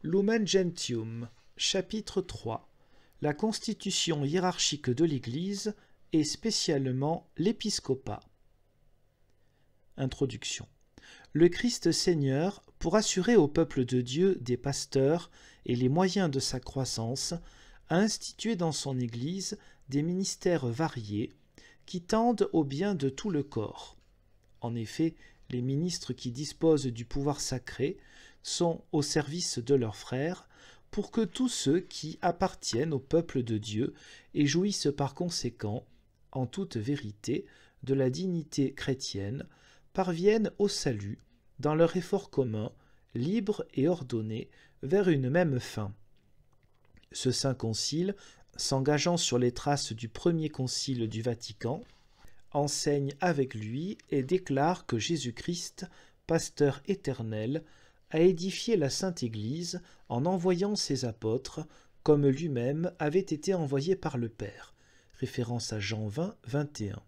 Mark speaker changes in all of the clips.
Speaker 1: Lumen Gentium, chapitre 3. La constitution hiérarchique de l'Église et spécialement l'épiscopat. Introduction. Le Christ Seigneur, pour assurer au peuple de Dieu des pasteurs et les moyens de sa croissance, a institué dans son Église des ministères variés qui tendent au bien de tout le corps. En effet, les ministres qui disposent du pouvoir sacré sont au service de leurs frères, pour que tous ceux qui appartiennent au peuple de Dieu et jouissent par conséquent, en toute vérité, de la dignité chrétienne, parviennent au salut dans leur effort commun, libre et ordonné, vers une même fin. Ce saint concile, s'engageant sur les traces du premier concile du Vatican, enseigne avec lui et déclare que Jésus-Christ, pasteur éternel, a édifié la Sainte Église en envoyant ses apôtres, comme lui-même avait été envoyé par le Père. Référence à Jean 20, 21.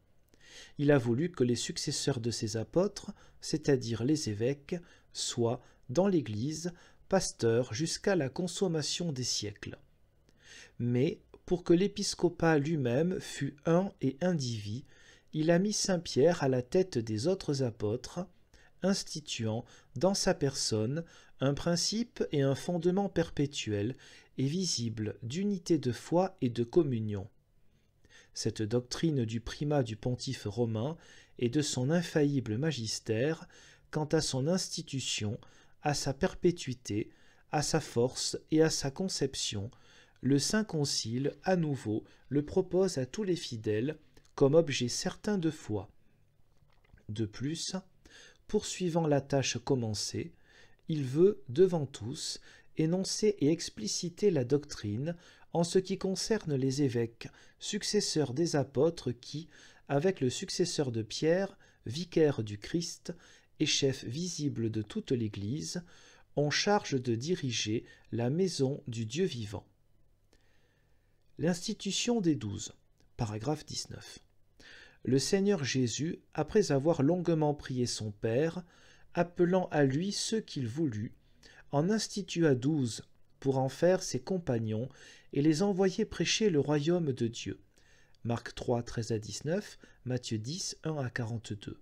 Speaker 1: Il a voulu que les successeurs de ces apôtres, c'est-à-dire les évêques, soient, dans l'Église, pasteurs jusqu'à la consommation des siècles. Mais, pour que l'épiscopat lui-même fût un et indivis, il a mis saint Pierre à la tête des autres apôtres, instituant dans sa personne un principe et un fondement perpétuel et visible d'unité de foi et de communion. Cette doctrine du primat du pontife romain et de son infaillible magistère, quant à son institution, à sa perpétuité, à sa force et à sa conception, le Saint Concile, à nouveau, le propose à tous les fidèles comme objet certain de foi. De plus, poursuivant la tâche commencée, il veut, devant tous, énoncer et expliciter la doctrine en ce qui concerne les évêques, successeurs des apôtres qui, avec le successeur de Pierre, vicaire du Christ et chef visible de toute l'Église, ont charge de diriger la maison du Dieu vivant. L'institution des 12, paragraphe 19. Le Seigneur Jésus, après avoir longuement prié son Père, appelant à lui ceux qu'il voulut, en institua 12 pour en faire ses compagnons et les envoyer prêcher le royaume de Dieu. Marc 3, 13 à 19, Matthieu 10, 1 à 42.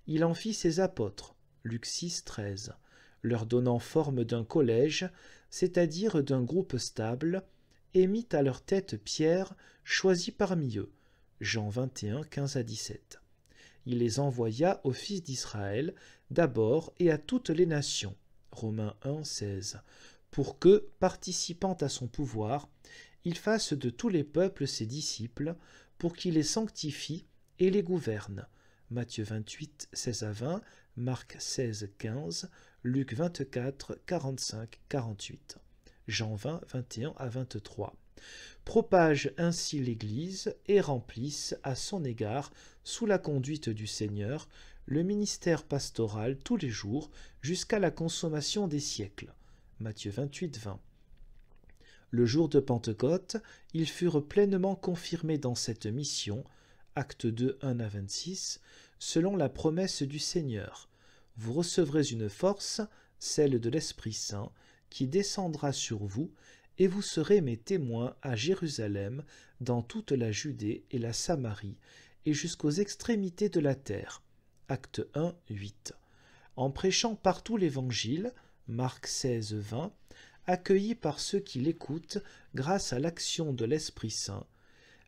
Speaker 1: Il en fit ses apôtres, Luc 6, 13, leur donnant forme d'un collège, c'est-à-dire d'un groupe stable, et mit à leur tête Pierre, choisi parmi eux, Jean 21, 15 à 17. Il les envoya aux fils d'Israël d'abord et à toutes les nations, Romains 1, 16, pour que, participant à son pouvoir, il fasse de tous les peuples ses disciples, pour qu'il les sanctifie et les gouverne, Matthieu 28, 16 à 20, Marc 16, 15, Luc 24, 45, 48, Jean 20, 21 à 23. Propage ainsi l'Église et remplisse à son égard, sous la conduite du Seigneur, le ministère pastoral tous les jours jusqu'à la consommation des siècles. Matthieu 28, 20. Le jour de Pentecôte, ils furent pleinement confirmés dans cette mission, acte 2, 1 à 26, selon la promesse du Seigneur. Vous recevrez une force, celle de l'Esprit Saint, qui descendra sur vous, et vous serez mes témoins à Jérusalem, dans toute la Judée et la Samarie, et jusqu'aux extrémités de la terre. Acte 1, 8. En prêchant partout l'Évangile, Marc 16, 20, accueillis par ceux qui l'écoutent grâce à l'action de l'Esprit Saint,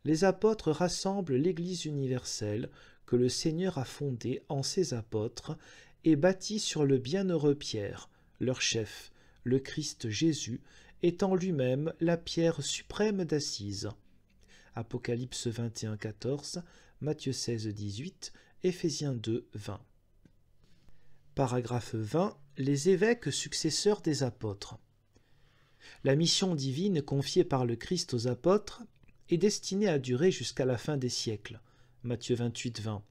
Speaker 1: les apôtres rassemblent l'Église universelle que le Seigneur a fondée en ses apôtres et bâtie sur le bienheureux Pierre, leur chef, le Christ Jésus, étant lui-même la pierre suprême d'assise. Apocalypse 21, 14, Matthieu 16, 18, Éphésiens 2, 20. Paragraphe 20. Les évêques successeurs des apôtres. La mission divine confiée par le Christ aux apôtres est destinée à durer jusqu'à la fin des siècles. Matthieu 28, 20.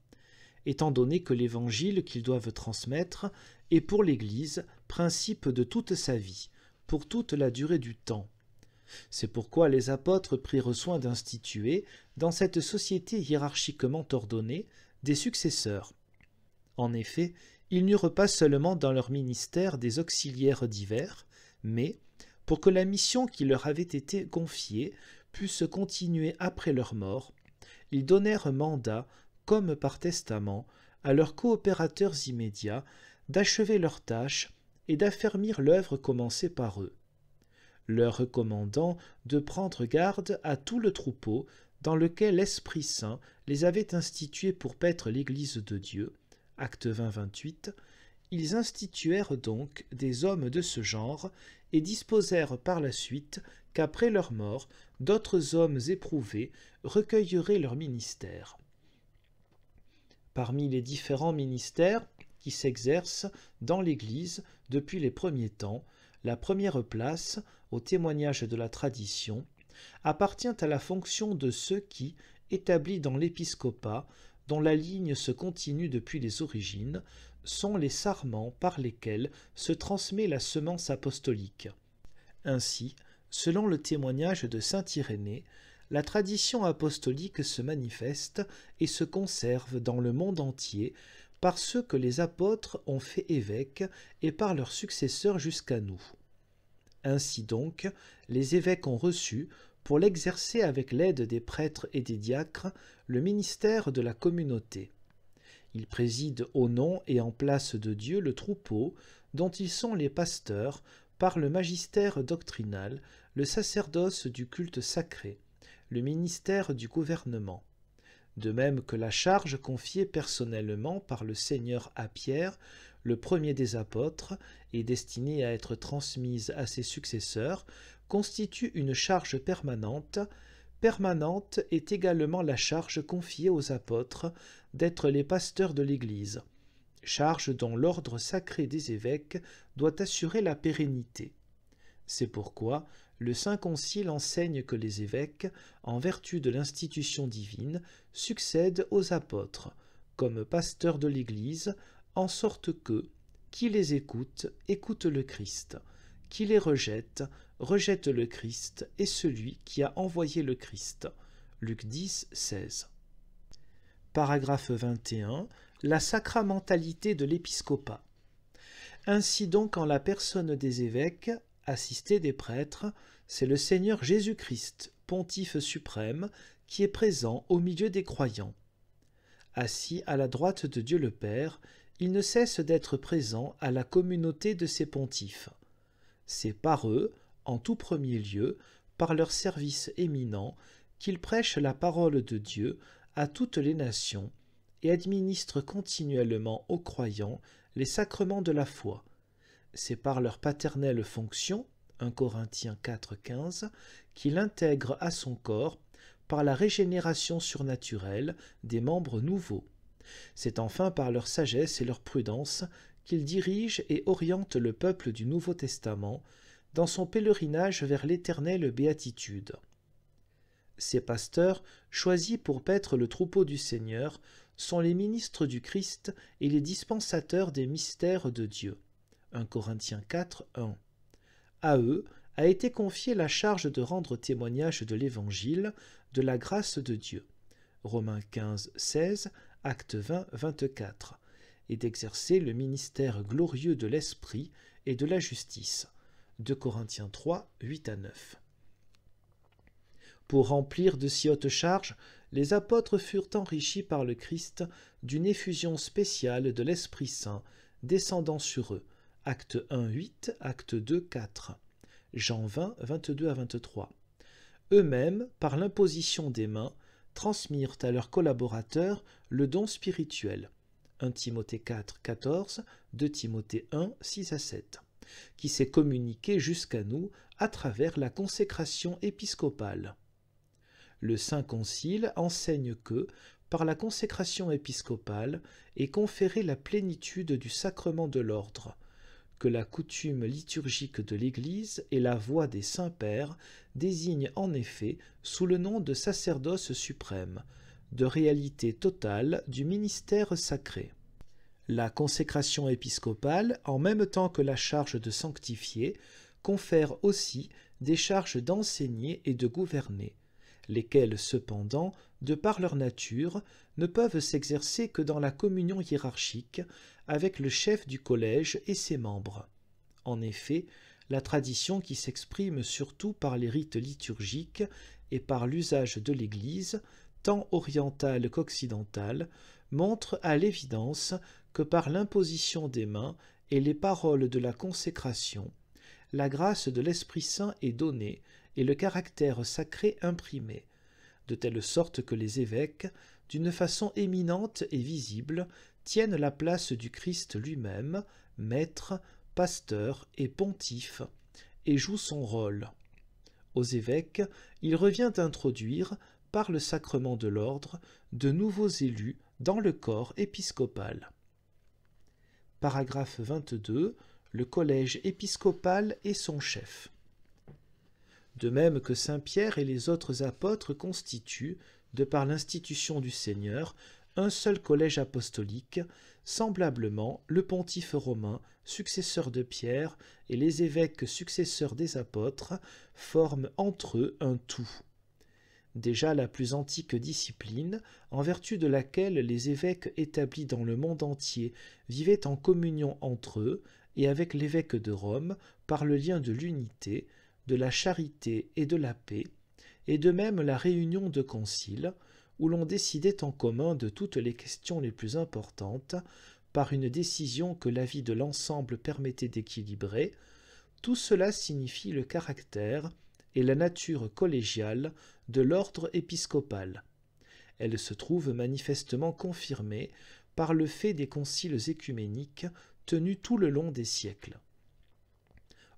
Speaker 1: Étant donné que l'évangile qu'ils doivent transmettre est pour l'Église principe de toute sa vie, pour toute la durée du temps. C'est pourquoi les apôtres prirent soin d'instituer, dans cette société hiérarchiquement ordonnée, des successeurs. En effet, ils n'eurent pas seulement dans leur ministère des auxiliaires divers, mais, pour que la mission qui leur avait été confiée puisse continuer après leur mort, ils donnèrent mandat, comme par testament, à leurs coopérateurs immédiats d'achever leur tâche et d'affermir l'œuvre commencée par eux, leur recommandant de prendre garde à tout le troupeau dans lequel l'Esprit Saint les avait institués pour paître l'Église de Dieu. Acte 20, 28. Ils instituèrent donc des hommes de ce genre et disposèrent par la suite qu'après leur mort, d'autres hommes éprouvés recueilleraient leur ministère. Parmi les différents ministères qui s'exercent dans l'Église depuis les premiers temps, la première place, au témoignage de la tradition, appartient à la fonction de ceux qui, établis dans l'épiscopat, dont la ligne se continue depuis les origines, sont les sarments par lesquels se transmet la semence apostolique. Ainsi, selon le témoignage de saint Irénée, la tradition apostolique se manifeste et se conserve dans le monde entier par ceux que les apôtres ont fait évêques et par leurs successeurs jusqu'à nous. Ainsi donc, les évêques ont reçu, pour l'exercer avec l'aide des prêtres et des diacres, le ministère de la communauté. Ils président au nom et en place de Dieu le troupeau, dont ils sont les pasteurs, par le magistère doctrinal, le sacerdoce du culte sacré, le ministère du gouvernement. De même que la charge confiée personnellement par le Seigneur à Pierre, le premier des apôtres, et destinée à être transmise à ses successeurs, constitue une charge permanente. Permanente est également la charge confiée aux apôtres d'être les pasteurs de l'Église, charge dont l'ordre sacré des évêques doit assurer la pérennité. C'est pourquoi le Saint Concile enseigne que les évêques, en vertu de l'institution divine, succèdent aux apôtres, comme pasteurs de l'Église, en sorte que, qui les écoute, écoute le Christ, qui les rejette, rejette le Christ et celui qui a envoyé le Christ. Luc 10, 16. Paragraphe 21. La sacramentalité de l'épiscopat. Ainsi donc, en la personne des évêques, assistés des prêtres, c'est le Seigneur Jésus-Christ, pontife suprême, qui est présent au milieu des croyants. Assis à la droite de Dieu le Père, il ne cesse d'être présent à la communauté de ses pontifes. C'est par eux, en tout premier lieu, par leur service éminent, qu'il prêche la parole de Dieu à toutes les nations et administre continuellement aux croyants les sacrements de la foi. C'est par leur paternelle fonction, 1 Corinthiens 4, 15, qu'il intègre à son corps par la régénération surnaturelle des membres nouveaux. C'est enfin par leur sagesse et leur prudence qu'il dirige et oriente le peuple du Nouveau Testament dans son pèlerinage vers l'éternelle béatitude. Ces pasteurs, choisis pour paître le troupeau du Seigneur, sont les ministres du Christ et les dispensateurs des mystères de Dieu. 1 Corinthiens 4, 1. À eux a été confiée la charge de rendre témoignage de l'Évangile, de la grâce de Dieu. Romains 15, 16, Acte 20, 24, et d'exercer le ministère glorieux de l'Esprit et de la justice. 2 Corinthiens 3, 8 à 9. Pour remplir de si hautes charges, les apôtres furent enrichis par le Christ d'une effusion spéciale de l'Esprit Saint descendant sur eux. Acte 1, 8, Acte 2, 4. Jean 20, 22 à 23. Eux-mêmes, par l'imposition des mains, transmirent à leurs collaborateurs le don spirituel. 1 Timothée 4, 14, 2 Timothée 1, 6 à 7, qui s'est communiqué jusqu'à nous à travers la consécration épiscopale. Le Saint Concile enseigne que, par la consécration épiscopale, est conférée la plénitude du sacrement de l'ordre, que la coutume liturgique de l'Église et la voix des saints-pères désignent en effet sous le nom de sacerdoce suprême, de réalité totale du ministère sacré. La consécration épiscopale, en même temps que la charge de sanctifier, confère aussi des charges d'enseigner et de gouverner, lesquelles cependant, de par leur nature, ne peuvent s'exercer que dans la communion hiérarchique avec le chef du collège et ses membres. En effet, la tradition qui s'exprime surtout par les rites liturgiques et par l'usage de l'Église, tant orientale qu'occidentale, montre à l'évidence que par l'imposition des mains et les paroles de la consécration, la grâce de l'Esprit Saint est donnée et le caractère sacré imprimé, de telle sorte que les évêques, d'une façon éminente et visible, tiennent la place du Christ lui-même, maître, pasteur et pontife, et jouent son rôle. Aux évêques, il revient d'introduire, par le sacrement de l'ordre, de nouveaux élus dans le corps épiscopal. Paragraphe 22. Le collège épiscopal et son chef. De même que saint Pierre et les autres apôtres constituent, de par l'institution du Seigneur, un seul collège apostolique, semblablement le pontife romain, successeur de Pierre, et les évêques successeurs des apôtres, forment entre eux un tout. Déjà la plus antique discipline, en vertu de laquelle les évêques établis dans le monde entier vivaient en communion entre eux et avec l'évêque de Rome par le lien de l'unité, de la charité et de la paix, et de même la réunion de conciles, où l'on décidait en commun de toutes les questions les plus importantes, par une décision que l'avis de l'ensemble permettait d'équilibrer, tout cela signifie le caractère et la nature collégiale de l'ordre épiscopal. Elle se trouve manifestement confirmée par le fait des conciles écuméniques tenus tout le long des siècles.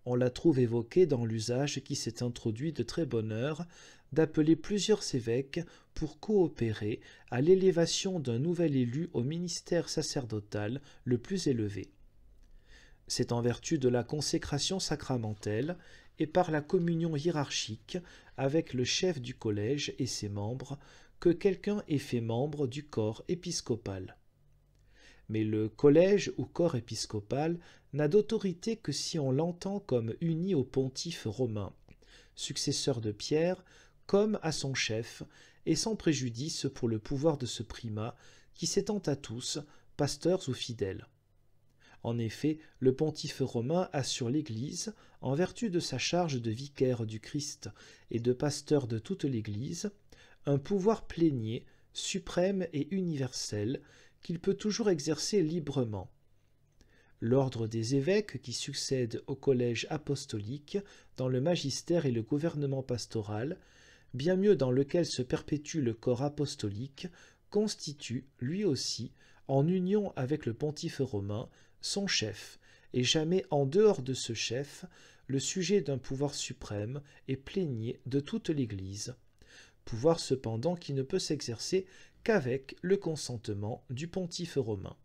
Speaker 1: On la trouve évoquée dans l'usage qui s'est introduit de très bonne heure d'appeler plusieurs évêques pour coopérer à l'élévation d'un nouvel élu au ministère sacerdotal le plus élevé. C'est en vertu de la consécration sacramentelle et par la communion hiérarchique avec le chef du collège et ses membres que quelqu'un est fait membre du corps épiscopal. Mais le collège ou corps épiscopal n'a d'autorité que si on l'entend comme uni au pontife romain, successeur de Pierre, comme à son chef, et sans préjudice pour le pouvoir de ce primat qui s'étend à tous, pasteurs ou fidèles. En effet, le pontife romain assure l'Église, en vertu de sa charge de vicaire du Christ et de pasteur de toute l'Église, un pouvoir plénier, suprême et universel, qu'il peut toujours exercer librement. L'ordre des évêques qui succède au collège apostolique dans le magistère et le gouvernement pastoral, bien mieux dans lequel se perpétue le corps apostolique, constitue, lui aussi, en union avec le pontife romain, son chef, et jamais en dehors de ce chef, le sujet d'un pouvoir suprême et plénier de toute l'Église, pouvoir cependant qui ne peut s'exercer qu'avec le consentement du pontife romain.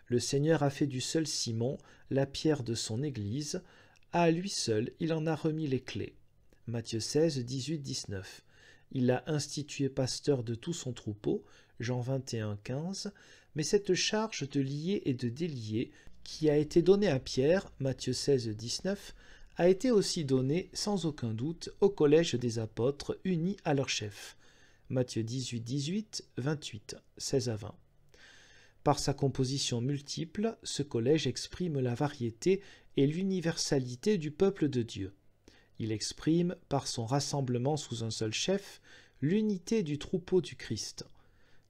Speaker 1: Le Seigneur a fait du seul Simon la pierre de son Église, à lui seul il en a remis les clés. Matthieu 16, 18, 19. Il l'a institué pasteur de tout son troupeau, Jean 21, 15, mais cette charge de lier et de délier qui a été donnée à Pierre, Matthieu 16, 19, a été aussi donnée sans aucun doute au collège des apôtres unis à leur chef. Matthieu 18, 18, 28, 16 à 20. Par sa composition multiple, ce collège exprime la variété et l'universalité du peuple de Dieu. Il exprime, par son rassemblement sous un seul chef, l'unité du troupeau du Christ.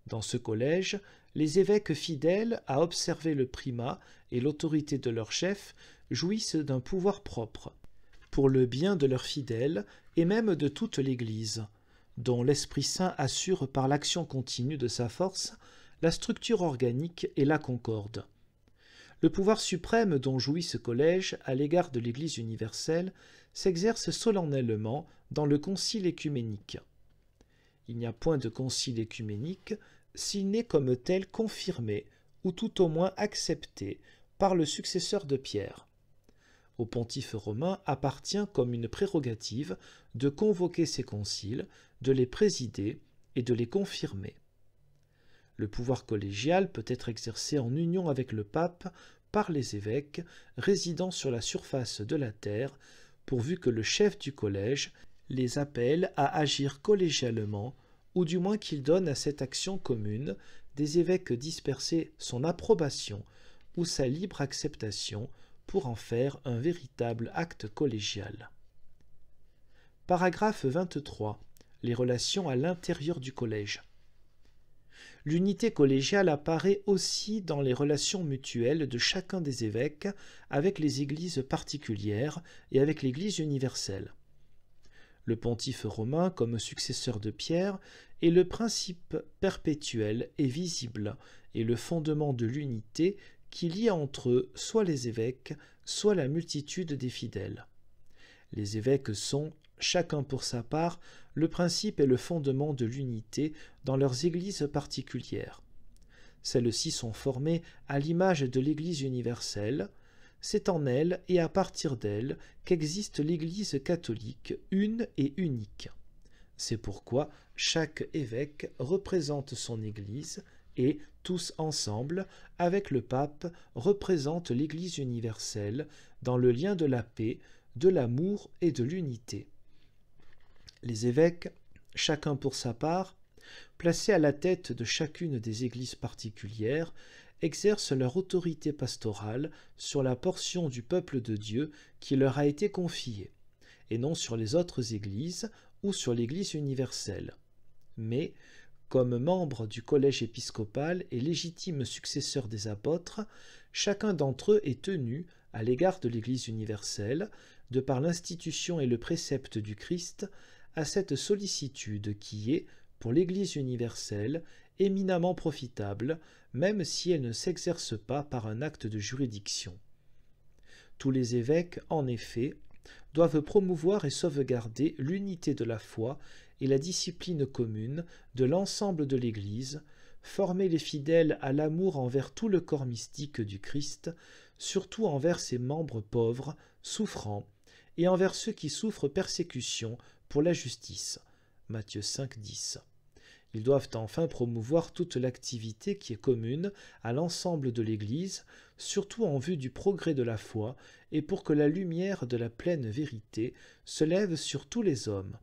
Speaker 1: Dans ce collège, les évêques fidèles à observer le primat et l'autorité de leur chef jouissent d'un pouvoir propre, pour le bien de leurs fidèles et même de toute l'Église, dont l'Esprit Saint assure par l'action continue de sa force la structure organique et la concorde. Le pouvoir suprême dont jouit ce collège à l'égard de l'Église universelle s'exerce solennellement dans le concile écuménique. Il n'y a point de concile écuménique s'il n'est comme tel confirmé, ou tout au moins accepté, par le successeur de Pierre. Au pontife romain appartient comme une prérogative de convoquer ces conciles, de les présider et de les confirmer. Le pouvoir collégial peut être exercé en union avec le pape par les évêques résidant sur la surface de la terre, pourvu que le chef du collège les appelle à agir collégialement, ou du moins qu'il donne à cette action commune des évêques dispersés son approbation ou sa libre acceptation pour en faire un véritable acte collégial. Paragraphe 23. Les relations à l'intérieur du collège. L'unité collégiale apparaît aussi dans les relations mutuelles de chacun des évêques avec les églises particulières et avec l'Église universelle. Le pontife romain, comme successeur de Pierre, est le principe perpétuel et visible et le fondement de l'unité qui lie entre eux soit les évêques, soit la multitude des fidèles. Les évêques sont, chacun pour sa part, le principe et le fondement de l'unité dans leurs églises particulières. Celles-ci sont formées à l'image de l'Église universelle. C'est en elle et à partir d'elle qu'existe l'Église catholique, une et unique. C'est pourquoi chaque évêque représente son Église et, tous ensemble, avec le pape, représentent l'Église universelle dans le lien de la paix, de l'amour et de l'unité. Les évêques, chacun pour sa part, placés à la tête de chacune des églises particulières, exercent leur autorité pastorale sur la portion du peuple de Dieu qui leur a été confiée, et non sur les autres églises ou sur l'Église universelle. Mais, comme membre du collège épiscopal et légitime successeur des apôtres, chacun d'entre eux est tenu, à l'égard de l'Église universelle, de par l'institution et le précepte du Christ, à cette sollicitude qui est, pour l'Église universelle, éminemment profitable, même si elle ne s'exerce pas par un acte de juridiction. Tous les évêques, en effet, doivent promouvoir et sauvegarder l'unité de la foi et la discipline commune de l'ensemble de l'Église, former les fidèles à l'amour envers tout le corps mystique du Christ, surtout envers ses membres pauvres, souffrants, et envers ceux qui souffrent persécution pour la justice. Matthieu 5, 10. Ils doivent enfin promouvoir toute l'activité qui est commune à l'ensemble de l'Église, surtout en vue du progrès de la foi et pour que la lumière de la pleine vérité se lève sur tous les hommes.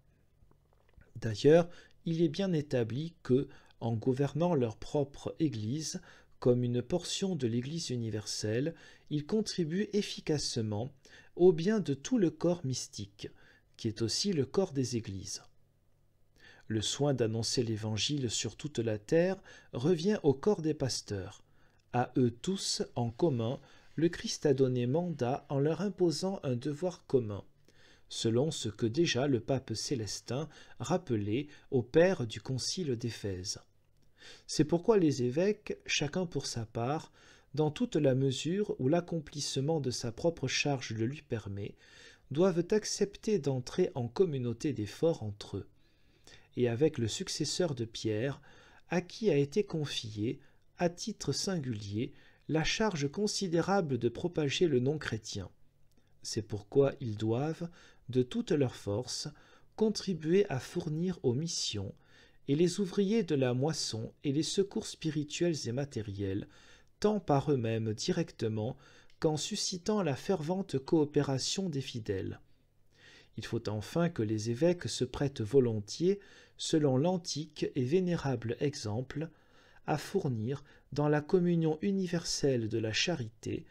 Speaker 1: D'ailleurs, il est bien établi que, en gouvernant leur propre Église, comme une portion de l'Église universelle, ils contribuent efficacement au bien de tout le corps mystique, qui est aussi le corps des Églises. Le soin d'annoncer l'Évangile sur toute la terre revient au corps des pasteurs. À eux tous, en commun, le Christ a donné mandat en leur imposant un devoir commun, selon ce que déjà le pape Célestin rappelait au père du concile d'Éphèse. C'est pourquoi les évêques, chacun pour sa part, dans toute la mesure où l'accomplissement de sa propre charge le lui permet, doivent accepter d'entrer en communauté d'efforts entre eux, et avec le successeur de Pierre, à qui a été confiée, à titre singulier, la charge considérable de propager le nom chrétien. C'est pourquoi ils doivent, de toute leur force, contribuer à fournir aux missions, et les ouvriers de la moisson et les secours spirituels et matériels, tant par eux-mêmes directement qu'en suscitant la fervente coopération des fidèles. Il faut enfin que les évêques se prêtent volontiers, selon l'antique et vénérable exemple, à fournir, dans la communion universelle de la charité,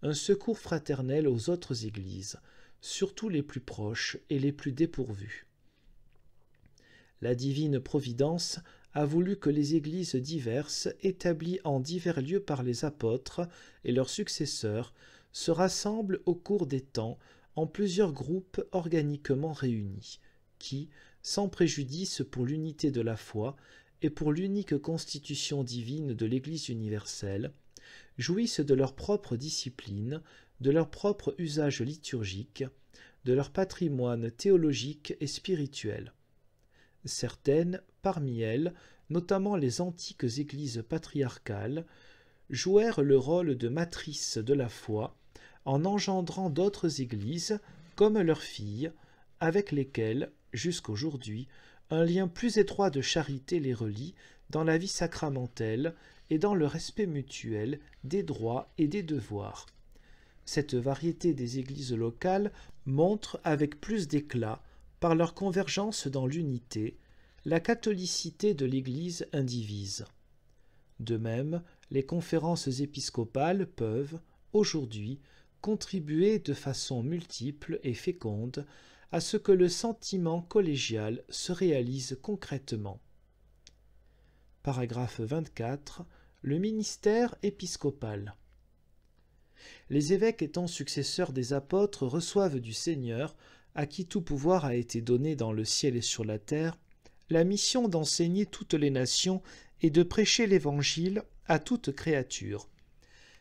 Speaker 1: un secours fraternel aux autres églises, surtout les plus proches et les plus dépourvues. La divine providence a voulu que les églises diverses, établies en divers lieux par les apôtres et leurs successeurs, se rassemblent au cours des temps en plusieurs groupes organiquement réunis, qui, sans préjudice pour l'unité de la foi et pour l'unique constitution divine de l'Église universelle, jouissent de leur propre discipline, de leur propre usage liturgique, de leur patrimoine théologique et spirituel. Certaines, parmi elles, notamment les antiques églises patriarcales, jouèrent le rôle de matrices de la foi en engendrant d'autres églises, comme leurs filles, avec lesquelles, jusqu'aujourd'hui, un lien plus étroit de charité les relie dans la vie sacramentelle et dans le respect mutuel des droits et des devoirs. Cette variété des églises locales montre avec plus d'éclat, par leur convergence dans l'unité, la catholicité de l'Église indivise. De même, les conférences épiscopales peuvent, aujourd'hui, contribuer de façon multiple et féconde à ce que le sentiment collégial se réalise concrètement. Paragraphe 24. Le ministère épiscopal. Les évêques étant successeurs des apôtres reçoivent du Seigneur, à qui tout pouvoir a été donné dans le ciel et sur la terre, la mission d'enseigner toutes les nations et de prêcher l'Évangile à toute créature,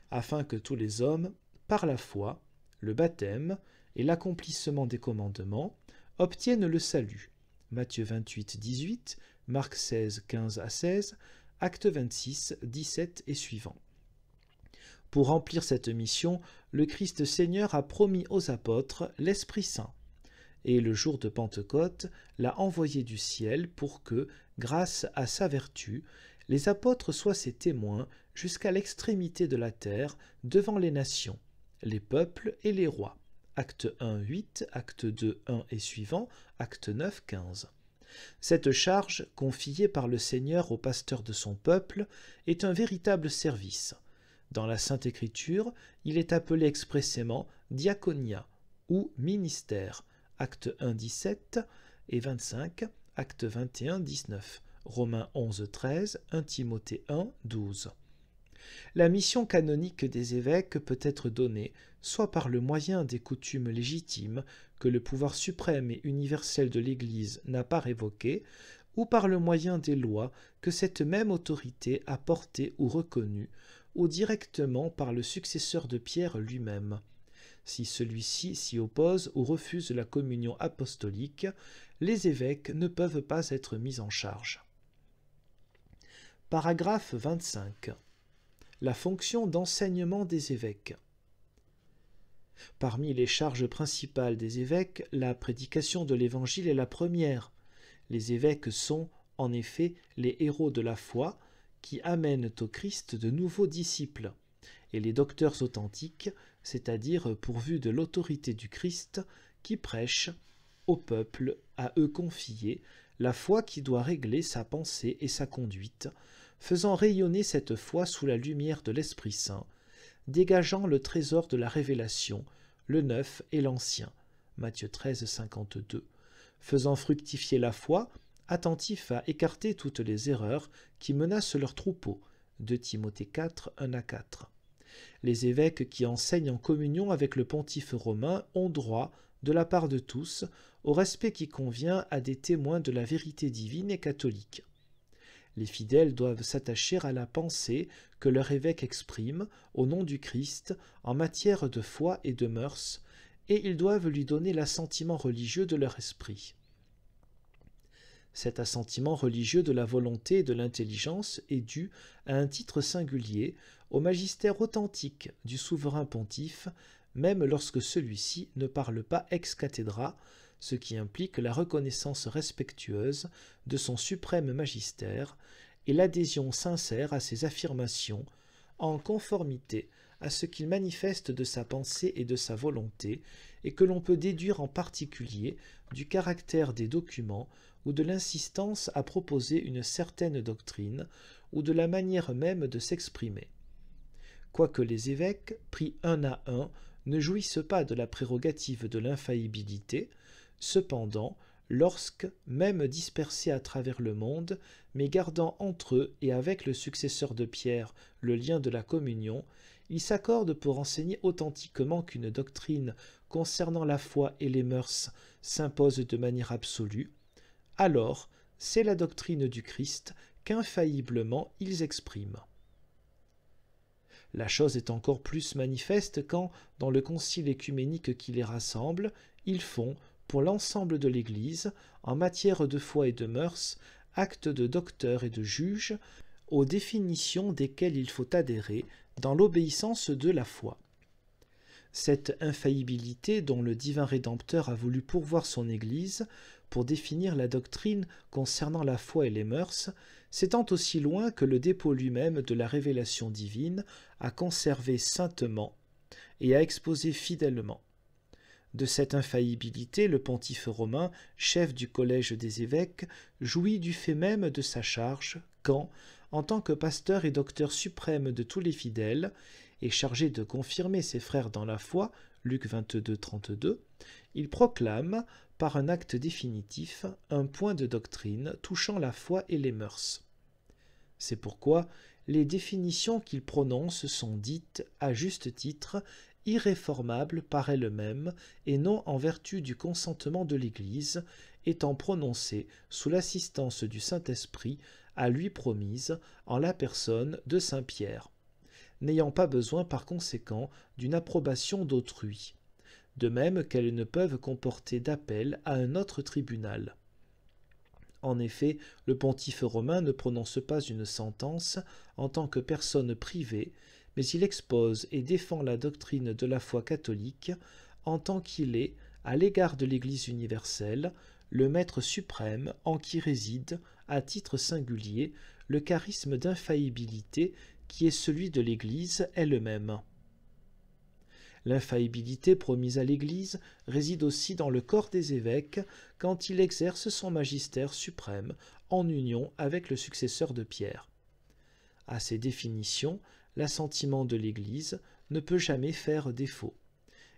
Speaker 1: afin que tous les hommes, par la foi, le baptême et l'accomplissement des commandements, obtiennent le salut. Matthieu 28, 18, Marc 16, 15 à 16, Actes 26, 17 et suivants. Pour remplir cette mission, le Christ Seigneur a promis aux apôtres l'Esprit Saint, et le jour de Pentecôte l'a envoyé du ciel pour que, grâce à sa vertu, les apôtres soient ses témoins jusqu'à l'extrémité de la terre devant les nations, les peuples et les rois. Acte 1, 8, Acte 2, 1 et suivants, Acte 9, 15. Cette charge, confiée par le Seigneur au pasteur de son peuple, est un véritable service. Dans la Sainte Écriture, il est appelé expressément diaconia ou ministère, Acte 1, 17 et 25, Acte 21, 19, Romains 11, 13, 1 Timothée 1, 12. La mission canonique des évêques peut être donnée soit par le moyen des coutumes légitimes que le pouvoir suprême et universel de l'Église n'a pas révoquées, ou par le moyen des lois que cette même autorité a portées ou reconnues, ou directement par le successeur de Pierre lui-même. Si celui-ci s'y oppose ou refuse la communion apostolique, les évêques ne peuvent pas être mis en charge. Paragraphe 25. La fonction d'enseignement des évêques. Parmi les charges principales des évêques, la prédication de l'Évangile est la première. Les évêques sont, en effet, les héros de la foi qui amènent au Christ de nouveaux disciples, et les docteurs authentiques, c'est-à-dire pourvus de l'autorité du Christ, qui prêchent au peuple à eux confié la foi qui doit régler sa pensée et sa conduite, faisant rayonner cette foi sous la lumière de l'Esprit Saint, dégageant le trésor de la révélation, le neuf et l'ancien, Matthieu 13, 52, faisant fructifier la foi, attentifs à écarter toutes les erreurs qui menacent leur troupeau, 2 Timothée 4, 1 à 4. Les évêques qui enseignent en communion avec le pontife romain ont droit, de la part de tous, au respect qui convient à des témoins de la vérité divine et catholique. Les fidèles doivent s'attacher à la pensée que leur évêque exprime, au nom du Christ, en matière de foi et de mœurs, et ils doivent lui donner l'assentiment religieux de leur esprit. Cet assentiment religieux de la volonté et de l'intelligence est dû, à un titre singulier, au magistère authentique du souverain pontife, même lorsque celui-ci ne parle pas ex cathedra, ce qui implique la reconnaissance respectueuse de son suprême magistère et l'adhésion sincère à ses affirmations, en conformité à ce qu'il manifeste de sa pensée et de sa volonté, et que l'on peut déduire en particulier du caractère des documents ou de l'insistance à proposer une certaine doctrine, ou de la manière même de s'exprimer. Quoique les évêques, pris un à un, ne jouissent pas de la prérogative de l'infaillibilité, cependant, lorsque, même dispersés à travers le monde, mais gardant entre eux et avec le successeur de Pierre le lien de la communion, ils s'accordent pour enseigner authentiquement qu'une doctrine concernant la foi et les mœurs s'impose de manière absolue, alors c'est la doctrine du Christ qu'infailliblement ils expriment. La chose est encore plus manifeste quand, dans le concile œcuménique qui les rassemble, ils font, pour l'ensemble de l'Église, en matière de foi et de mœurs, acte de docteur et de juge, aux définitions desquelles il faut adhérer dans l'obéissance de la foi. Cette infaillibilité dont le divin Rédempteur a voulu pourvoir son Église pour définir la doctrine concernant la foi et les mœurs, s'étend aussi loin que le dépôt lui-même de la révélation divine à conserver saintement et à exposer fidèlement. De cette infaillibilité, le pontife romain, chef du collège des évêques, jouit du fait même de sa charge quand, en tant que pasteur et docteur suprême de tous les fidèles, et chargé de confirmer ses frères dans la foi, Luc 22, 32, il proclame, par un acte définitif, un point de doctrine touchant la foi et les mœurs. C'est pourquoi les définitions qu'il prononce sont dites, à juste titre, irréformables par elles-mêmes et non en vertu du consentement de l'Église, étant prononcées sous l'assistance du Saint-Esprit à lui promise en la personne de saint Pierre, n'ayant pas besoin par conséquent d'une approbation d'autrui, de même qu'elles ne peuvent comporter d'appel à un autre tribunal. En effet, le pontife romain ne prononce pas une sentence en tant que personne privée, mais il expose et défend la doctrine de la foi catholique en tant qu'il est, à l'égard de l'Église universelle, le maître suprême en qui réside, à titre singulier, le charisme d'infaillibilité qui est celui de l'Église elle-même. L'infaillibilité promise à l'Église réside aussi dans le corps des évêques quand il exerce son magistère suprême en union avec le successeur de Pierre. À ces définitions, l'assentiment de l'Église ne peut jamais faire défaut,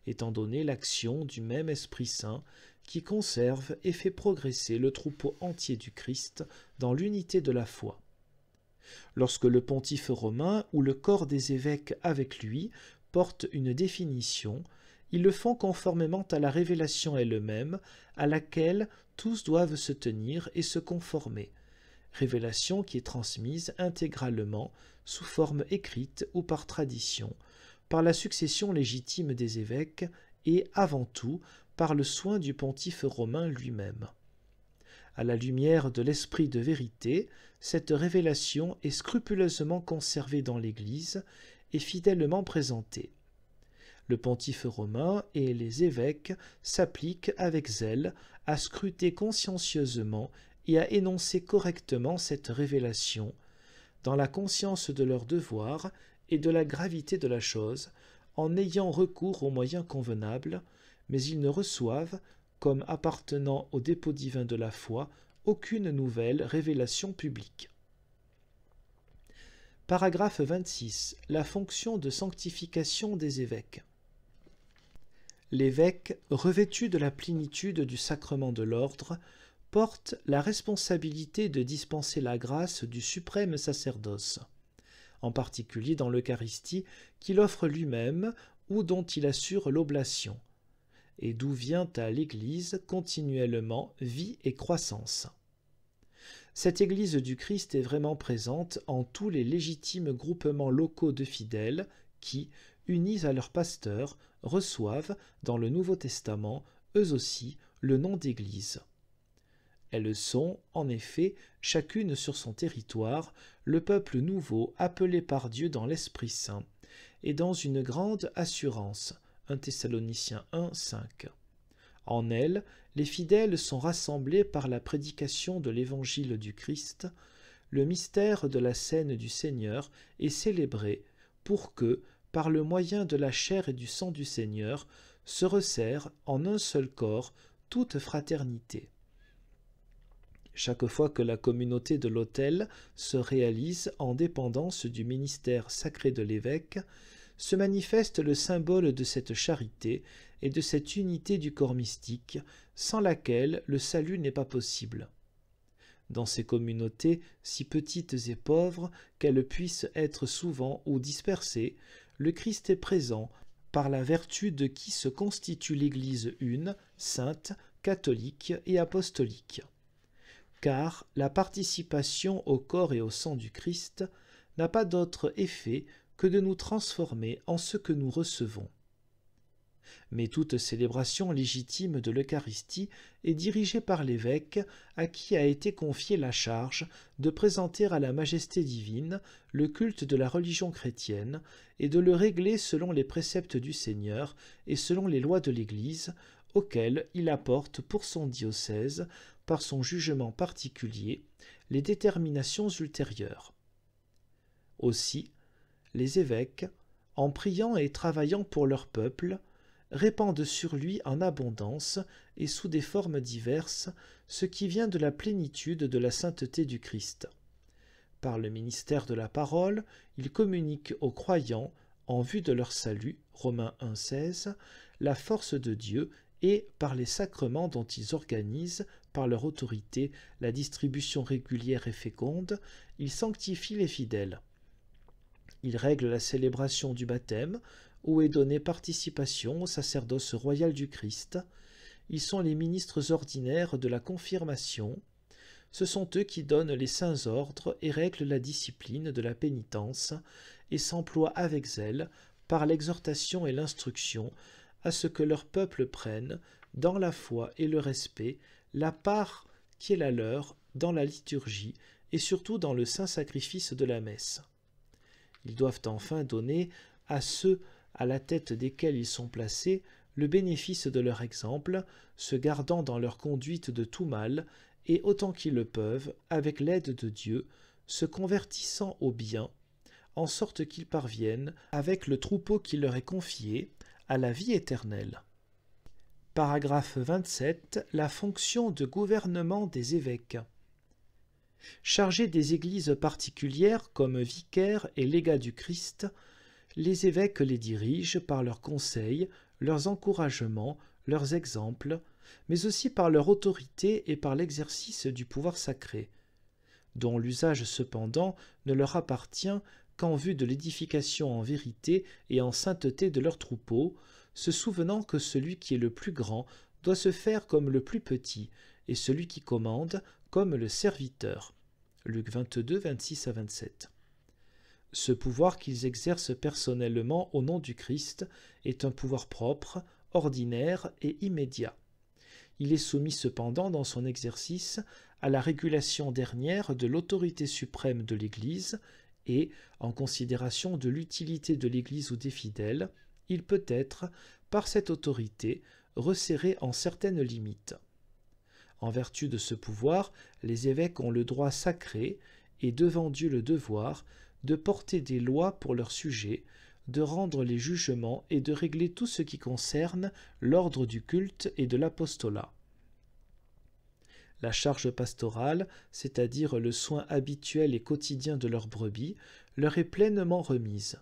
Speaker 1: étant donné l'action du même Esprit Saint qui conserve et fait progresser le troupeau entier du Christ dans l'unité de la foi. Lorsque le pontife romain ou le corps des évêques avec lui portent une définition, ils le font conformément à la révélation elle-même, à laquelle tous doivent se tenir et se conformer, révélation qui est transmise intégralement, sous forme écrite ou par tradition, par la succession légitime des évêques et, avant tout, par le soin du pontife romain lui-même. À la lumière de l'esprit de vérité, cette révélation est scrupuleusement conservée dans l'Église et fidèlement présentée. Le pontife romain et les évêques s'appliquent avec zèle à scruter consciencieusement et à énoncer correctement cette révélation, dans la conscience de leur devoir et de la gravité de la chose, en ayant recours aux moyens convenables, mais ils ne reçoivent, comme appartenant au dépôt divin de la foi, aucune nouvelle révélation publique. Paragraphe 26. La fonction de sanctification des évêques. L'évêque, revêtu de la plénitude du sacrement de l'ordre, porte la responsabilité de dispenser la grâce du suprême sacerdoce, en particulier dans l'Eucharistie qu'il offre lui-même ou dont il assure l'oblation, et d'où vient à l'Église continuellement vie et croissance. Cette Église du Christ est vraiment présente en tous les légitimes groupements locaux de fidèles qui, unis à leur pasteur, reçoivent, dans le Nouveau Testament, eux aussi, le nom d'Église. Elles sont, en effet, chacune sur son territoire, le peuple nouveau appelé par Dieu dans l'Esprit Saint, et dans une grande assurance. 1 Thessaloniciens 1, 5. En elles, les fidèles sont rassemblés par la prédication de l'Évangile du Christ, le mystère de la scène du Seigneur est célébré pour que, par le moyen de la chair et du sang du Seigneur, se resserre en un seul corps toute fraternité. Chaque fois que la communauté de l'autel se réalise en dépendance du ministère sacré de l'évêque, se manifeste le symbole de cette charité et de cette unité du corps mystique, sans laquelle le salut n'est pas possible. Dans ces communautés, si petites et pauvres qu'elles puissent être souvent ou dispersées, le Christ est présent par la vertu de qui se constitue l'Église une, sainte, catholique et apostolique. Car la participation au corps et au sang du Christ n'a pas d'autre effet que de nous transformer en ce que nous recevons. Mais toute célébration légitime de l'Eucharistie est dirigée par l'évêque à qui a été confiée la charge de présenter à la majesté divine le culte de la religion chrétienne et de le régler selon les préceptes du Seigneur et selon les lois de l'Église, auxquelles il apporte pour son diocèse, par son jugement particulier, les déterminations ultérieures. Aussi, les évêques, en priant et travaillant pour leur peuple, répandent sur lui en abondance et sous des formes diverses ce qui vient de la plénitude de la sainteté du Christ. Par le ministère de la parole, ils communiquent aux croyants, en vue de leur salut, Romains 1,16, la force de Dieu et par les sacrements dont ils organisent, par leur autorité, la distribution régulière et féconde, ils sanctifient les fidèles. Ils règlent la célébration du baptême, où est donnée participation au sacerdoce royal du Christ. Ils sont les ministres ordinaires de la confirmation. Ce sont eux qui donnent les saints ordres et règlent la discipline de la pénitence et s'emploient avec zèle, par l'exhortation et l'instruction, à ce que leur peuple prenne, dans la foi et le respect, la part qui est la leur dans la liturgie et surtout dans le saint sacrifice de la messe. Ils doivent enfin donner à ceux à la tête desquels ils sont placés le bénéfice de leur exemple, se gardant dans leur conduite de tout mal, et autant qu'ils le peuvent, avec l'aide de Dieu, se convertissant au bien, en sorte qu'ils parviennent, avec le troupeau qui leur est confié, à la vie éternelle. Paragraphe 27. La fonction de gouvernement des évêques. Chargés des églises particulières comme vicaires et légats du Christ, les évêques les dirigent par leurs conseils, leurs encouragements, leurs exemples, mais aussi par leur autorité et par l'exercice du pouvoir sacré, dont l'usage cependant ne leur appartient qu'en vue de l'édification en vérité et en sainteté de leurs troupeaux, se souvenant que celui qui est le plus grand doit se faire comme le plus petit, et celui qui commande comme le serviteur. Luc 22, 26 à 27. Ce pouvoir qu'ils exercent personnellement au nom du Christ est un pouvoir propre, ordinaire et immédiat. Il est soumis cependant dans son exercice à la régulation dernière de l'autorité suprême de l'Église et, en considération de l'utilité de l'Église ou des fidèles, il peut être, par cette autorité, resserré en certaines limites. En vertu de ce pouvoir, les évêques ont le droit sacré, et devant Dieu le devoir, de porter des lois pour leurs sujets, de rendre les jugements et de régler tout ce qui concerne l'ordre du culte et de l'apostolat. La charge pastorale, c'est-à-dire le soin habituel et quotidien de leurs brebis, leur est pleinement remise.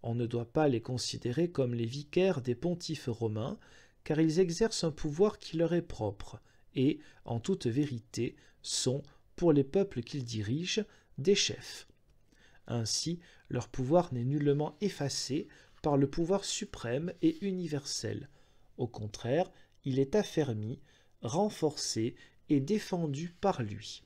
Speaker 1: On ne doit pas les considérer comme les vicaires des pontifes romains, car ils exercent un pouvoir qui leur est propre, et, en toute vérité, sont, pour les peuples qu'ils dirigent, des chefs. Ainsi, leur pouvoir n'est nullement effacé par le pouvoir suprême et universel. Au contraire, il est affermi, renforcé et défendu par lui.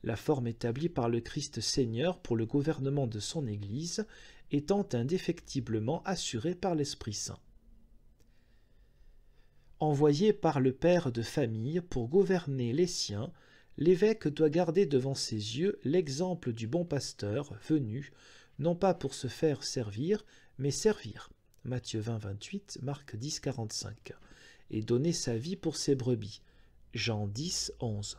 Speaker 1: La forme établie par le Christ Seigneur pour le gouvernement de son Église étant indéfectiblement assurée par l'Esprit Saint. Envoyé par le père de famille pour gouverner les siens, l'évêque doit garder devant ses yeux l'exemple du bon pasteur venu, non pas pour se faire servir, mais servir. Matthieu 20, 28, Marc 10, 45. Et donner sa vie pour ses brebis. Jean 10, 11.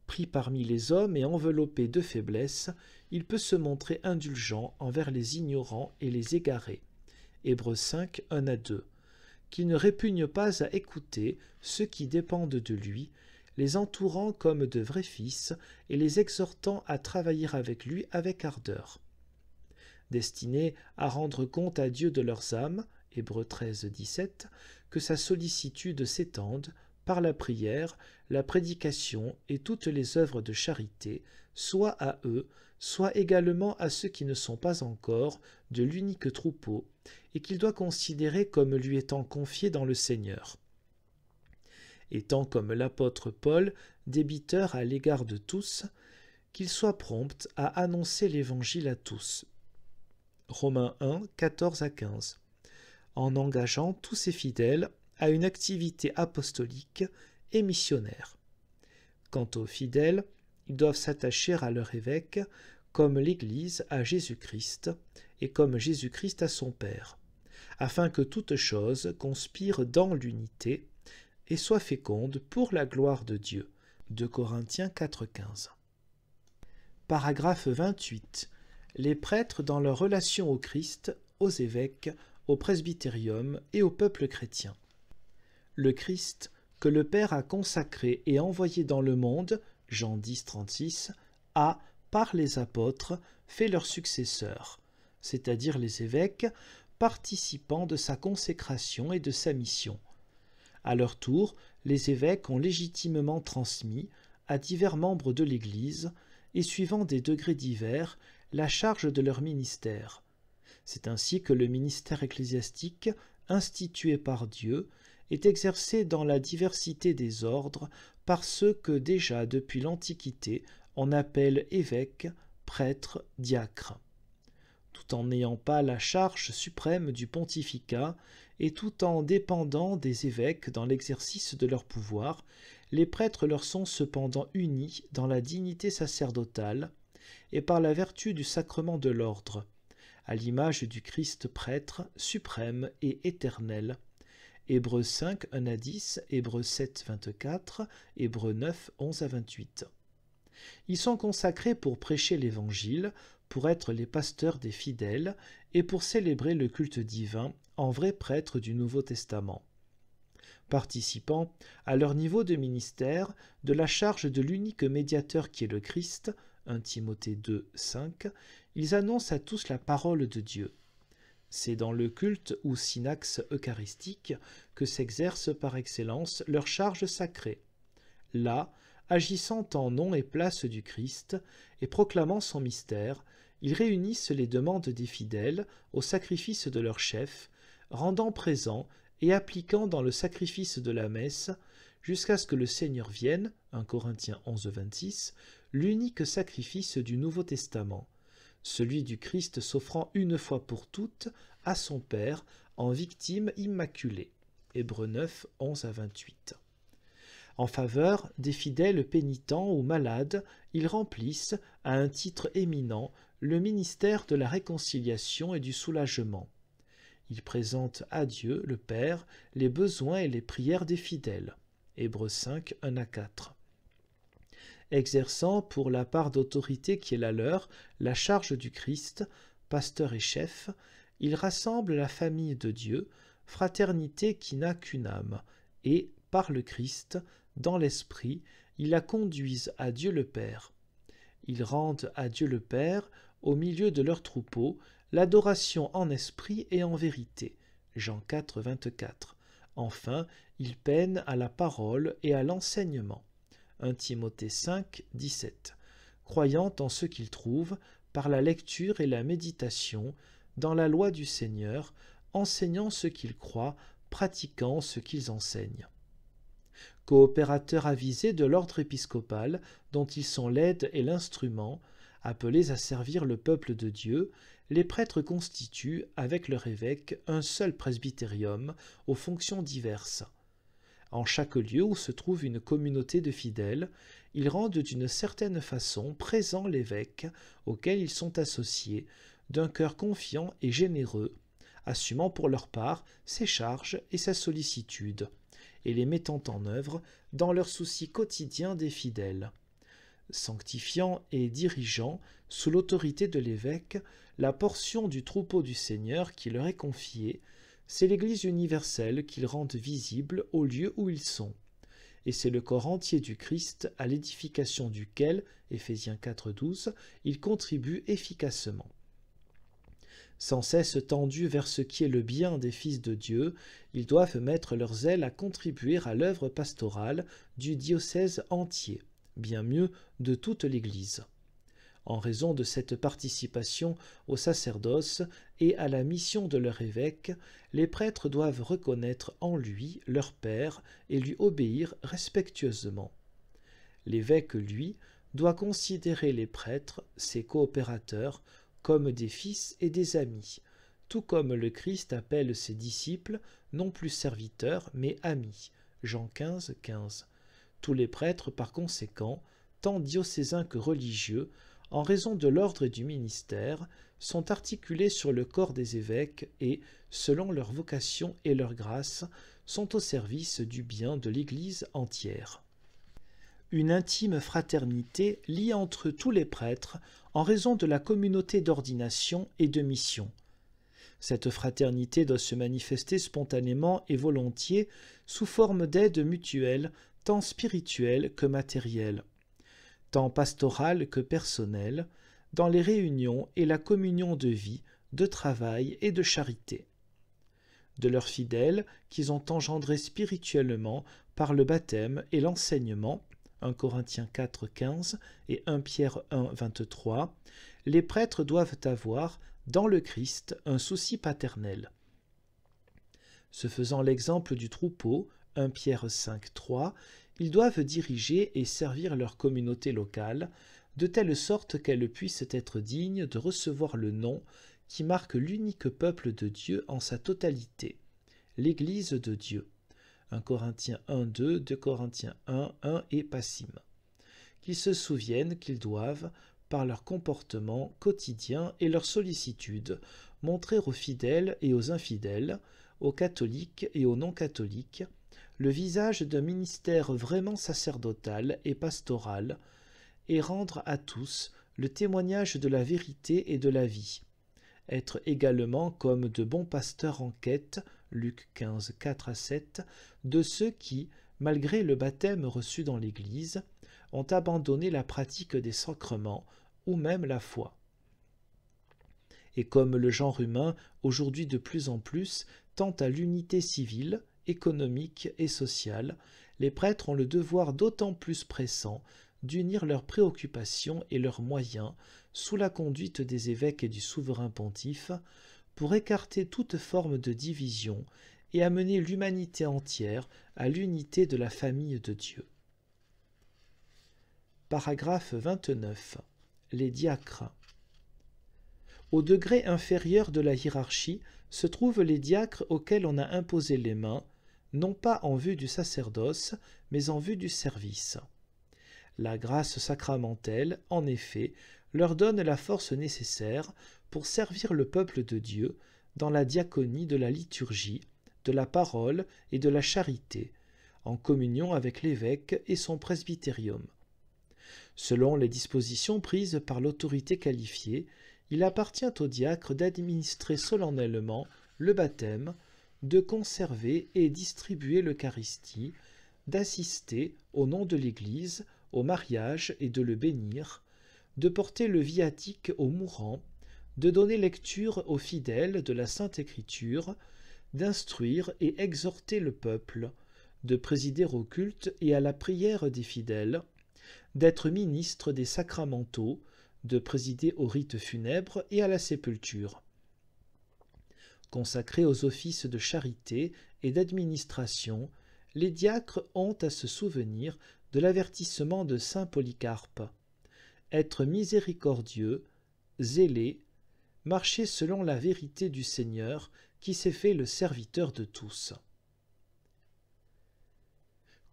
Speaker 1: Pris parmi les hommes et enveloppé de faiblesse, il peut se montrer indulgent envers les ignorants et les égarés. Hébreux 5, 1 à 2. Qui ne répugne pas à écouter ceux qui dépendent de lui, les entourant comme de vrais fils et les exhortant à travailler avec lui avec ardeur. Destinés à rendre compte à Dieu de leurs âmes, Hébreux 13, 17, que sa sollicitude s'étende, par la prière, la prédication et toutes les œuvres de charité, soit à eux, soit également à ceux qui ne sont pas encore de l'unique troupeau, et qu'il doit considérer comme lui étant confié dans le Seigneur. Étant comme l'apôtre Paul, débiteur à l'égard de tous, qu'il soit prompt à annoncer l'Évangile à tous. Romains 1, 14 à 15. En engageant tous ses fidèles à une activité apostolique et missionnaire. Quant aux fidèles, ils doivent s'attacher à leur évêque comme l'Église à Jésus-Christ et comme Jésus-Christ à son Père, afin que toute chose conspire dans l'unité et soit féconde pour la gloire de Dieu. 2 Corinthiens 4, 15. Paragraphe 28. Les prêtres dans leur relation au Christ, aux évêques, au presbytérium et au peuple chrétien. Le Christ, que le Père a consacré et envoyé dans le monde, Jean 10, 36, a, par les apôtres, fait leur successeur. c'est-à-dire les évêques, participants de sa consécration et de sa mission. À leur tour, les évêques ont légitimement transmis à divers membres de l'Église, et suivant des degrés divers, la charge de leur ministère. C'est ainsi que le ministère ecclésiastique, institué par Dieu, est exercé dans la diversité des ordres par ceux que déjà depuis l'Antiquité on appelle évêques, prêtres, diacres. Tout en n'ayant pas la charge suprême du pontificat et tout en dépendant des évêques dans l'exercice de leur pouvoir, les prêtres leur sont cependant unis dans la dignité sacerdotale et par la vertu du sacrement de l'ordre, à l'image du Christ prêtre suprême et éternel. Hébreux 5, 1-10, Hébreux 7, 24, Hébreux 9, 11-28. Ils sont consacrés pour prêcher l'Évangile, pour être les pasteurs des fidèles et pour célébrer le culte divin en vrais prêtres du Nouveau Testament. Participant, à leur niveau de ministère, de la charge de l'unique médiateur qui est le Christ, 1 Timothée 2, 5, ils annoncent à tous la parole de Dieu. C'est dans le culte ou synaxe eucharistique que s'exerce par excellence leur charge sacrée. Là, agissant en nom et place du Christ et proclamant son mystère, ils réunissent les demandes des fidèles au sacrifice de leur chef, rendant présent et appliquant dans le sacrifice de la messe, jusqu'à ce que le Seigneur vienne, 1 Corinthiens 11, 26, l'unique sacrifice du Nouveau Testament, celui du Christ s'offrant une fois pour toutes à son Père en victime immaculée. Hébreux 9, 11-28. En faveur des fidèles pénitents ou malades, ils remplissent, à un titre éminent, le ministère de la réconciliation et du soulagement. Ils présentent à Dieu, le Père, les besoins et les prières des fidèles. Hébreux 5, 1-4. Exerçant, pour la part d'autorité qui est la leur, la charge du Christ, pasteur et chef, ils rassemblent la famille de Dieu, fraternité qui n'a qu'une âme, et, par le Christ, dans l'Esprit, ils la conduisent à Dieu le Père. Ils rendent à Dieu le Père, au milieu de leur troupeau, l'adoration en esprit et en vérité. Jean 4, 24. Enfin, ils peinent à la parole et à l'enseignement. 1 Timothée 5, 17. Croyant en ce qu'ils trouvent, par la lecture et la méditation, dans la loi du Seigneur, enseignant ce qu'ils croient, pratiquant ce qu'ils enseignent. Coopérateurs avisés de l'ordre épiscopal, dont ils sont l'aide et l'instrument, appelés à servir le peuple de Dieu, les prêtres constituent, avec leur évêque, un seul presbytérium aux fonctions diverses. En chaque lieu où se trouve une communauté de fidèles, ils rendent d'une certaine façon présent l'évêque auquel ils sont associés, d'un cœur confiant et généreux, assumant pour leur part ses charges et sa sollicitude, et les mettant en œuvre dans leur souci quotidien des fidèles. Sanctifiant et dirigeant, sous l'autorité de l'évêque, la portion du troupeau du Seigneur qui leur est confiée, c'est l'Église universelle qu'ils rendent visible au lieu où ils sont. Et c'est le corps entier du Christ à l'édification duquel, Éphésiens 4,12, ils contribuent efficacement. Sans cesse tendus vers ce qui est le bien des fils de Dieu, ils doivent mettre leur zèle à contribuer à l'œuvre pastorale du diocèse entier, bien mieux de toute l'Église. En raison de cette participation au sacerdoce et à la mission de leur évêque, les prêtres doivent reconnaître en lui leur Père et lui obéir respectueusement. L'évêque, lui, doit considérer les prêtres, ses coopérateurs, comme des fils et des amis, tout comme le Christ appelle ses disciples, non plus serviteurs, mais amis. Jean 15, 15. Tous les prêtres, par conséquent, tant diocésains que religieux, en raison de l'ordre et du ministère, sont articulés sur le corps des évêques et, selon leur vocation et leur grâce, sont au service du bien de l'Église entière. Une intime fraternité lie entre tous les prêtres en raison de la communauté d'ordination et de mission. Cette fraternité doit se manifester spontanément et volontiers sous forme d'aide mutuelle, tant spirituelle que matérielle, tant pastorale que personnelle, dans les réunions et la communion de vie, de travail et de charité. De leurs fidèles qu'ils ont engendrés spirituellement par le baptême et l'enseignement, 1 Corinthiens 4, 15 et 1 Pierre 1, 23, les prêtres doivent avoir, dans le Christ, un souci paternel. Se faisant l'exemple du troupeau, 1 Pierre 5, 3, ils doivent diriger et servir leur communauté locale, de telle sorte qu'elle puisse être digne de recevoir le nom qui marque l'unique peuple de Dieu en sa totalité, l'Église de Dieu. 1 Corinthiens 1, 2, 2 Corinthiens 1, 1 et Passim. Qu'ils se souviennent qu'ils doivent, par leur comportement quotidien et leur sollicitude, montrer aux fidèles et aux infidèles, aux catholiques et aux non-catholiques, le visage d'un ministère vraiment sacerdotal et pastoral, et rendre à tous le témoignage de la vérité et de la vie. Être également comme de bons pasteurs en quête, Luc 15, 4 à 7, de ceux qui, malgré le baptême reçu dans l'Église, ont abandonné la pratique des sacrements ou même la foi. Et comme le genre humain, aujourd'hui de plus en plus, tend à l'unité civile, économique et sociale, les prêtres ont le devoir d'autant plus pressant d'unir leurs préoccupations et leurs moyens sous la conduite des évêques et du souverain pontife pour écarter toute forme de division et amener l'humanité entière à l'unité de la famille de Dieu. Paragraphe 29. Les diacres. Au degré inférieur de la hiérarchie se trouvent les diacres auxquels on a imposé les mains, non pas en vue du sacerdoce, mais en vue du service. La grâce sacramentelle, en effet, leur donne la force nécessaire pour servir le peuple de Dieu dans la diaconie de la liturgie, de la parole et de la charité, en communion avec l'évêque et son presbytérium. Selon les dispositions prises par l'autorité qualifiée, il appartient au diacre d'administrer solennellement le baptême, de conserver et distribuer l'Eucharistie, d'assister, au nom de l'Église, au mariage et de le bénir, de porter le viatique aux mourants, de donner lecture aux fidèles de la Sainte Écriture, d'instruire et exhorter le peuple, de présider au culte et à la prière des fidèles, d'être ministre des sacramentaux, de présider au rite funèbre et à la sépulture. Consacrés aux offices de charité et d'administration, les diacres ont à se souvenir de l'avertissement de saint Polycarpe. Être miséricordieux, zélé, marcher selon la vérité du Seigneur qui s'est fait le serviteur de tous.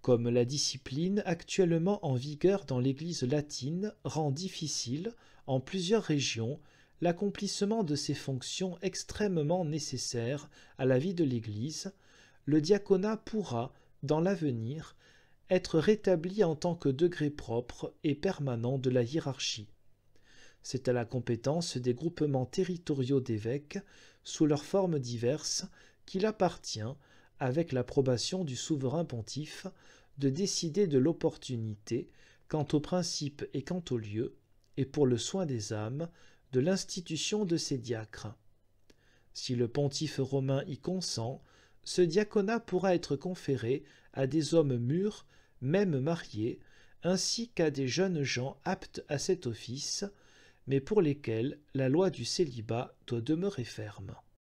Speaker 1: Comme la discipline actuellement en vigueur dans l'Église latine rend difficile, en plusieurs régions, l'accomplissement de ces fonctions extrêmement nécessaires à la vie de l'Église, le diaconat pourra, dans l'avenir, être rétabli en tant que degré propre et permanent de la hiérarchie. C'est à la compétence des groupements territoriaux d'évêques, sous leurs formes diverses, qu'il appartient, avec l'approbation du souverain pontife, de décider de l'opportunité, quant aux principes et quant au lieu, et pour le soin des âmes, de l'institution de ces diacres. Si le pontife romain y consent, ce diaconat pourra être conféré à des hommes mûrs, même mariés, ainsi qu'à des jeunes gens aptes à cet office, mais pour lesquels la loi du célibat doit demeurer ferme.